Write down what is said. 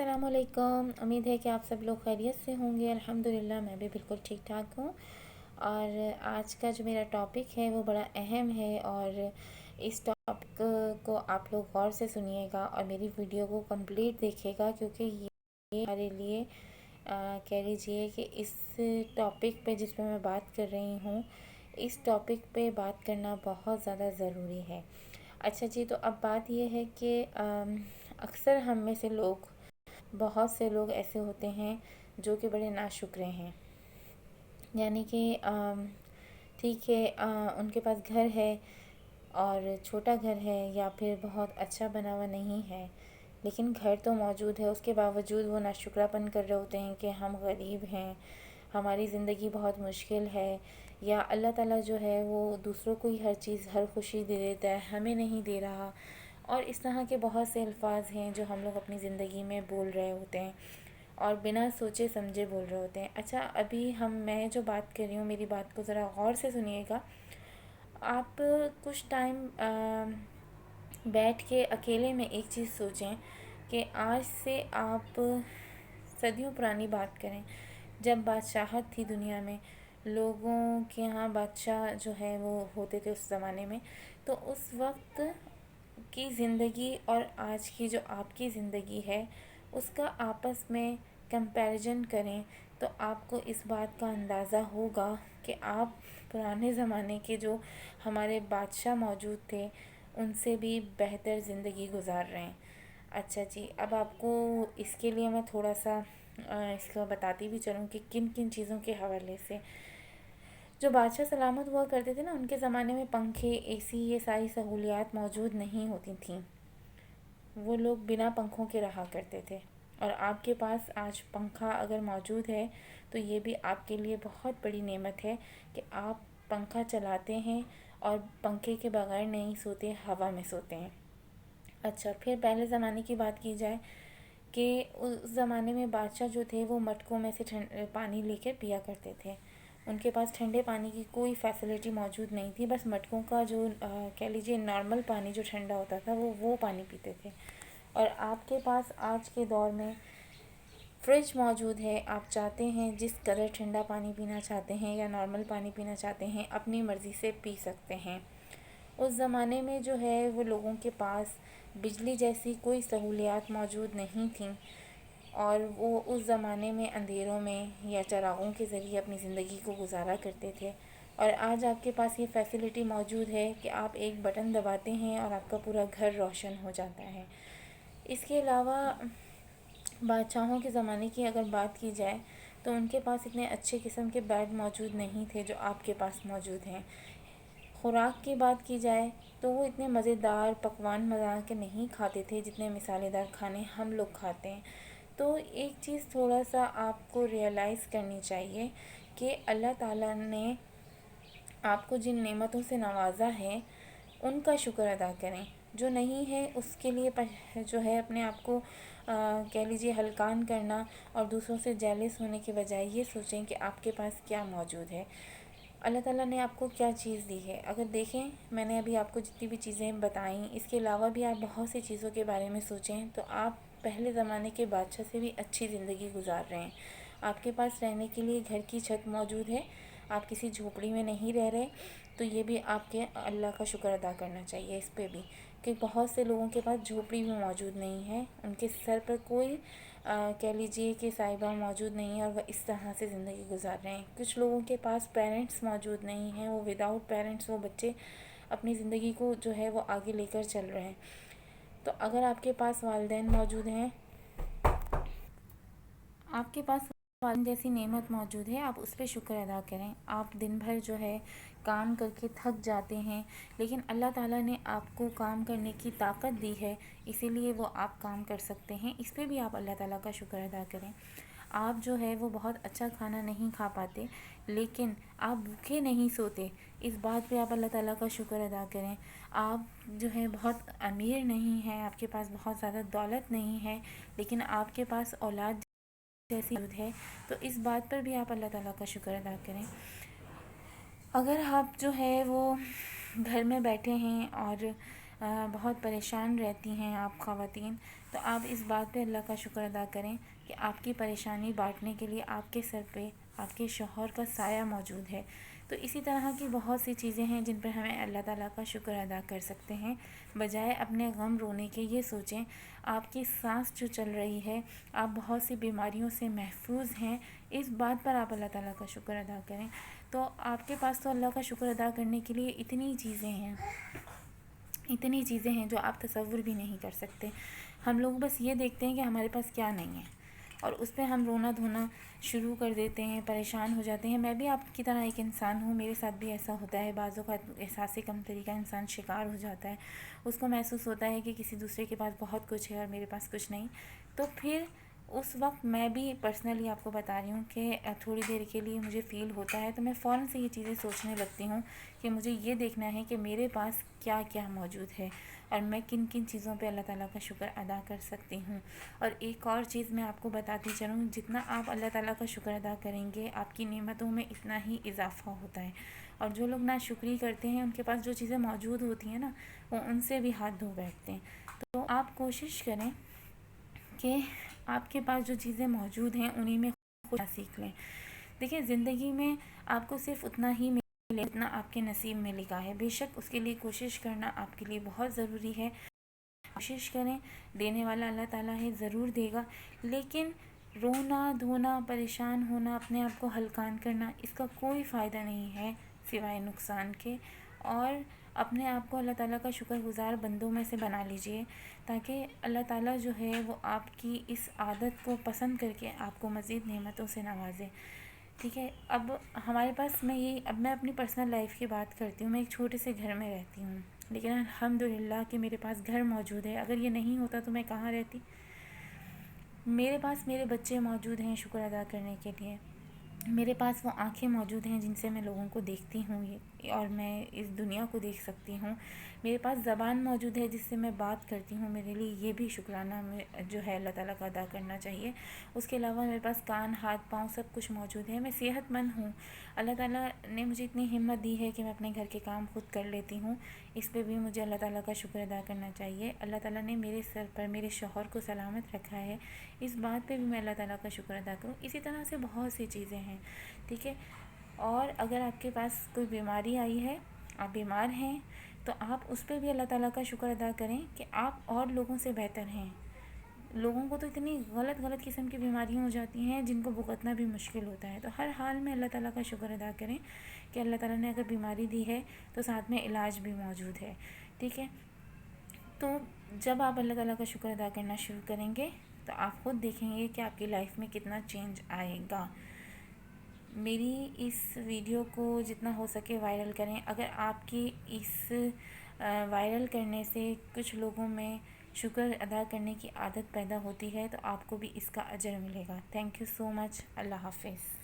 अस्सलाम वालेकुम। उम्मीद है कि आप सब लोग खैरियत से होंगे। अल्हम्दुलिल्लाह मैं भी बिल्कुल ठीक ठाक हूँ। और आज का जो मेरा टॉपिक है वो बड़ा अहम है और इस टॉपिक को आप लोग गौर से सुनिएगा और मेरी वीडियो को कंप्लीट देखिएगा, क्योंकि ये हमारे लिए कह लीजिए कि इस टॉपिक पे जिस पे मैं बात कर रही हूँ, इस टॉपिक पे बात करना बहुत ज़्यादा ज़रूरी है। अच्छा जी, तो अब बात ये है कि अक्सर हम में से लोग, बहुत से लोग ऐसे होते हैं जो कि बड़े नाशुक्रे हैं। यानी कि ठीक है, उनके पास घर है और छोटा घर है या फिर बहुत अच्छा बना हुआ नहीं है, लेकिन घर तो मौजूद है, उसके बावजूद वो नाशुक्रापन कर रहे होते हैं कि हम गरीब हैं, हमारी ज़िंदगी बहुत मुश्किल है, या अल्लाह ताला जो है वो दूसरों को ही हर चीज़, हर खुशी दे देता है, हमें नहीं दे रहा। और इस तरह के बहुत से अल्फाज हैं जो हम लोग अपनी ज़िंदगी में बोल रहे होते हैं और बिना सोचे समझे बोल रहे होते हैं। अच्छा, अभी मैं जो बात कर रही हूँ, मेरी बात को ज़रा गौर से सुनिएगा। आप कुछ टाइम बैठ के अकेले में एक चीज़ सोचें कि आज से आप सदियों पुरानी बात करें, जब बादशाहत थी दुनिया में, लोगों के यहाँ बादशाह जो है वो होते थे उस ज़माने में। तो उस वक्त की ज़िंदगी और आज की जो आपकी ज़िंदगी है, उसका आपस में कंपैरिजन करें तो आपको इस बात का अंदाज़ा होगा कि आप पुराने ज़माने के जो हमारे बादशाह मौजूद थे उनसे भी बेहतर ज़िंदगी गुजार रहे हैं। अच्छा जी, अब आपको इसके लिए मैं थोड़ा सा इसका बताती भी चलूँ कि किन किन चीज़ों के हवाले से। जो बादशाह सलामत हुआ करते थे ना, उनके ज़माने में पंखे, एसी, ये सारी सहूलियात मौजूद नहीं होती थीं। वो लोग बिना पंखों के रहा करते थे। और आपके पास आज पंखा अगर मौजूद है तो ये भी आपके लिए बहुत बड़ी नेमत है कि आप पंखा चलाते हैं और पंखे के बगैर नहीं सोते, हवा में सोते हैं। अच्छा, फिर पहले ज़माने की बात की जाए कि उस ज़माने में बादशाह जो थे वो मटकों में से पानी लेकर पिया करते थे। उनके पास ठंडे पानी की कोई फैसिलिटी मौजूद नहीं थी, बस मटकों का जो कह लीजिए नॉर्मल पानी जो ठंडा होता था वो पानी पीते थे। और आपके पास आज के दौर में फ्रिज मौजूद है, आप चाहते हैं जिस कदर ठंडा पानी पीना चाहते हैं या नॉर्मल पानी पीना चाहते हैं, अपनी मर्ज़ी से पी सकते हैं। उस ज़माने में जो है वो लोगों के पास बिजली जैसी कोई सहूलियात मौजूद नहीं थीं और वो उस ज़माने में अंधेरों में या चिरागों के ज़रिए अपनी ज़िंदगी को गुजारा करते थे। और आज आपके पास ये फैसिलिटी मौजूद है कि आप एक बटन दबाते हैं और आपका पूरा घर रोशन हो जाता है। इसके अलावा बादशाहों के ज़माने की अगर बात की जाए तो उनके पास इतने अच्छे किस्म के बेड मौजूद नहीं थे जो आपके पास मौजूद हैं। खुराक की बात की जाए तो वो इतने मज़ेदार पकवान बना के नहीं खाते थे जितने मिसालेदार खाने हम लोग खाते हैं। तो एक चीज़ थोड़ा सा आपको रियलाइज़ करनी चाहिए कि अल्लाह ताला ने आपको जिन नेमतों से नवाजा है उनका शुक्र अदा करें। जो नहीं है उसके लिए जो है अपने आप को कह लीजिए हलकान करना और दूसरों से जेलस होने के बजाय ये सोचें कि आपके पास क्या मौजूद है, अल्लाह ताला ने आपको क्या चीज़ दी है। अगर देखें, मैंने अभी आपको जितनी भी चीज़ें बताई, इसके अलावा भी आप बहुत सी चीज़ों के बारे में सोचें तो आप पहले ज़माने के बादशाह से भी अच्छी ज़िंदगी गुजार रहे हैं। आपके पास रहने के लिए घर की छत मौजूद है, आप किसी झोपड़ी में नहीं रह रहे, तो ये भी आपके अल्लाह का शुक्र अदा करना चाहिए इस पे भी, कि बहुत से लोगों के पास झोपड़ी भी मौजूद नहीं है, उनके सर पर कोई कह लीजिए कि साहिबा मौजूद नहीं है और वह इस तरह से ज़िंदगी गुजार रहे हैं। कुछ लोगों के पास पेरेंट्स मौजूद नहीं हैं, वो विदाउट पेरेंट्स वो बच्चे अपनी ज़िंदगी को जो है वो आगे लेकर चल रहे हैं। तो अगर आपके पास वालिदैन मौजूद हैं, आपके पास वालिदैन जैसी नेमत मौजूद है, आप उस पर शुक्र अदा करें। आप दिन भर जो है काम करके थक जाते हैं, लेकिन अल्लाह ताला ने आपको काम करने की ताकत दी है, इसीलिए वो आप काम कर सकते हैं। इस पे भी आप अल्लाह ताला का शुक्र अदा करें। आप जो है वो बहुत अच्छा खाना नहीं खा पाते, लेकिन आप भूखे नहीं सोते, इस बात पे आप अल्लाह ताला का शुक्र अदा करें। आप जो है बहुत अमीर नहीं हैं, आपके पास बहुत ज़्यादा दौलत नहीं है, लेकिन आपके पास औलाद जैसी मौजूद है, तो इस बात पर भी आप अल्लाह ताला का शुक्र अदा करें। अगर आप जो है वो घर में बैठे हैं और بہت پریشان رہتی ہیں آپ خواتین، تو آپ اس بات پہ اللہ کا شکر ادا کریں کہ آپ کی پریشانی بانٹنے کے لیے آپ کے سر پہ آپ کے شوہر کا سایہ موجود ہے۔ تو اسی طرح کی بہت سی چیزیں ہیں جن پر ہمیں اللہ تعالیٰ کا شکر ادا کر سکتے ہیں۔ بجائے اپنے غم رونے کے یہ سوچیں آپ کی سانس جو چل رہی ہے، آپ بہت سی بیماریوں سے محفوظ ہیں، اس بات پر آپ اللہ تعالیٰ کا شکر ادا کریں۔ تو آپ کے پاس تو اللہ کا شکر ادا کرنے کے لیے اتنی چیزیں ہیں جو آپ تصور بھی نہیں کر سکتے۔ ہم لوگ بس یہ دیکھتے ہیں کہ ہمارے پاس کیا نہیں ہے، اور اس پہ ہم رونا دھونا شروع کر دیتے ہیں، پریشان ہو جاتے ہیں۔ میں بھی آپ کی طرح ایک انسان ہوں، میرے ساتھ بھی ایسا ہوتا ہے۔ بعض اوقات احساس کمتری کا انسان شکار ہو جاتا ہے، اس کو محسوس ہوتا ہے کہ کسی دوسرے کے پاس بہت کچھ ہے اور میرے پاس کچھ نہیں۔ تو پھر اس وقت میں بھی پرسنلی آپ کو بتا رہی ہوں کہ تھوڑی دیر کے لیے مجھے فیل ہوتا ہے تو میں فوراً سے یہ چیزیں سوچنے لگتی ہوں کہ مجھے یہ دیکھنا ہے کہ میرے پاس کیا کیا موجود ہے اور میں کن کن چیزوں پہ اللہ تعالیٰ کا شکر ادا کر سکتی ہوں۔ اور ایک اور چیز میں آپ کو بتاتی چلوں، جتنا آپ اللہ تعالیٰ کا شکر ادا کریں گے آپ کی نعمتوں میں اتنا ہی اضافہ ہوتا ہے۔ اور جو لوگ ناشکری کرتے ہیں ان کے پاس جو چیزیں موجود ہوتی ہیں نا، وہ ان سے بھی ہاتھ دھو بیٹھتے ہیں۔ تو آپ کوشش کریں کہ آپ کے پاس جو چیزیں موجود ہیں انہی میں خوش سیکھ لیں۔ دیکھیں زندگی میں آپ کو صرف اتنا ہی ملے اتنا آپ کے نصیب میں لکھا ہے، بے شک اس کے لیے کوشش کرنا آپ کے لیے بہت ضروری ہے۔ کوشش کریں، دینے والا اللہ تعالیٰ ہے، ضرور دے گا، لیکن رونا دھونا، پریشان ہونا، اپنے آپ کو ہلکان کرنا، اس کا کوئی فائدہ نہیں ہے سوائے نقصان کے۔ اور اپنے آپ کو اللہ تعالیٰ کا شکر گزار بندوں میں سے بنا لیجئے، تاکہ اللہ تعالیٰ جو ہے وہ آپ کی اس عادت کو پسند کر کے آپ کو مزید نعمتوں سے نوازے۔ ٹھیک ہے، اب ہمارے پاس اب میں اپنی پرسنل لائف کی بات کرتی ہوں۔ میں ایک چھوٹے سے گھر میں رہتی ہوں، لیکن الحمدللہ کہ میرے پاس گھر موجود ہے۔ اگر یہ نہیں ہوتا تو میں کہاں رہتی؟ میرے پاس میرے بچے موجود ہیں شکر ادا کرنے کے لیے، میرے پاس وہ آنکھیں موجود ہیں جن سے میں لوگوں کو دیکھتی ہوں اور میں اس دنیا کو دیکھ سکتی ہوں، میرے پاس زبان موجود ہے جس سے میں بات کرتی ہوں۔ میرے لیے یہ بھی شکرانہ جو ہے اللہ تعالیٰ کا ادا کرنا چاہیے۔ اس کے علاوہ میرے پاس کان، ہاتھ، پاؤں سب کچھ موجود ہے، میں صحت مند ہوں۔ اللہ تعالیٰ نے مجھے اتنی ہمت دی ہے کہ میں اپنے گھر کے کام خود کر لیتی ہوں، اس پہ بھی مجھے اللہ تعالیٰ کا شکر ادا کرنا چاہیے۔ اللہ تعالیٰ نے میرے سر پر میرے شوہر کو سلامت رکھا ہے، اس بات پہ بھی میں اللہ تعالیٰ کا شکر ادا کروں۔ اسی طرح سے بہت سی چیزیں ہیں، ٹھیک ہے۔ اور اگر آپ کے پاس کوئی بیماری آئی ہے، آپ بیمار ہیں، تو آپ اس پہ بھی اللہ تعالیٰ کا شکر ادا کریں کہ آپ اور لوگوں سے بہتر ہیں۔ لوگوں کو تو اتنی غلط قسم کی بیماریاں ہو جاتی ہیں جن کو بھگتنا بھی مشکل ہوتا ہے۔ تو ہر حال میں اللہ تعالیٰ کا شکر ادا کریں کہ اللہ تعالیٰ نے اگر بیماری دی ہے تو ساتھ میں علاج بھی موجود ہے، ٹھیک ہے۔ تو جب آپ اللہ تعالیٰ کا شکر ادا کرنا شروع کریں گے تو آپ خود دیکھیں گے کہ آپ کی لائف میں کتنا چینج آئے گا۔ میری اس ویڈیو کو جتنا ہو سکے وائرل کریں۔ اگر آپ کی اس وائرل کرنے سے کچھ لوگوں میں شکر ادا کرنے کی عادت پیدا ہوتی ہے تو آپ کو بھی اس کا اجر ملے گا۔ تھینک یو سو مچ۔ اللہ حافظ۔